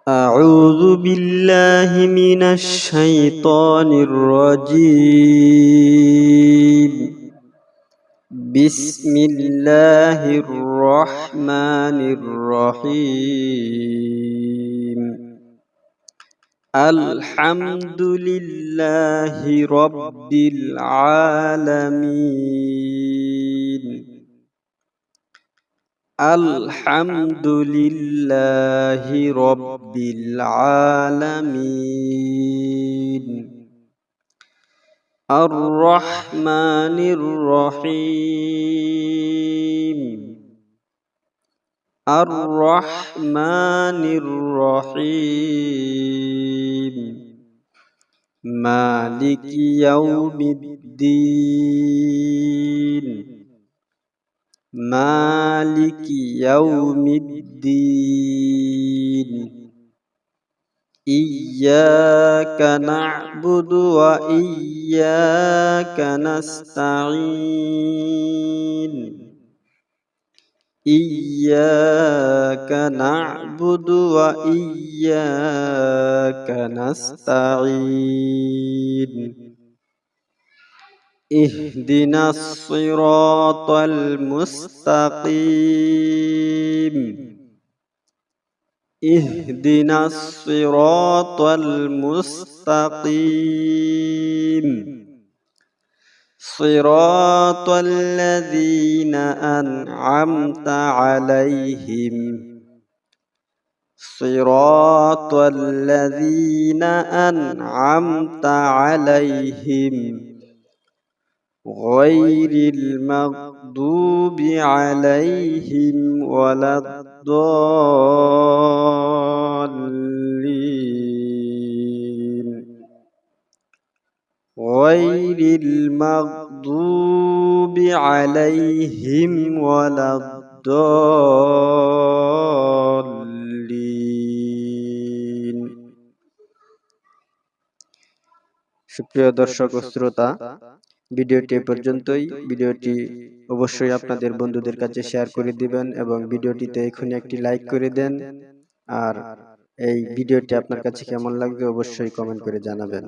أعوذ بالله من الشيطان الرجيم. بسم الله الرحمن الرحيم. الحمد لله رب العالمين. الحمد لله رب العالمين. الرحمن الرحيم. الرحمن الرحيم. مالك يوم الدين. مالك يوم الدين. إياك نعبد وإياك نستعين. إياك نعبد وإياك نستعين. اهدنا الصراط المستقيم. اهدنا الصراط المستقيم. صراط الذين أنعمت عليهم. صراط الذين أنعمت عليهم غير المغضوب عليهم ولا الضالين. غير المغضوب عليهم ولا الضالين. সুপ্রিয় দর্শক ও শ্রোতা, ভিডিওটি পর্যন্তই। ভিডিওটি অবশ্যই আপনাদের বন্ধুদের কাছে শেয়ার করে দিবেন এবং ভিডিওটিতে এখনই একটি লাইক করে দেন। আর এই ভিডিওটি আপনার কাছে কেমন লাগবে অবশ্যই কমেন্ট করে জানাবেন।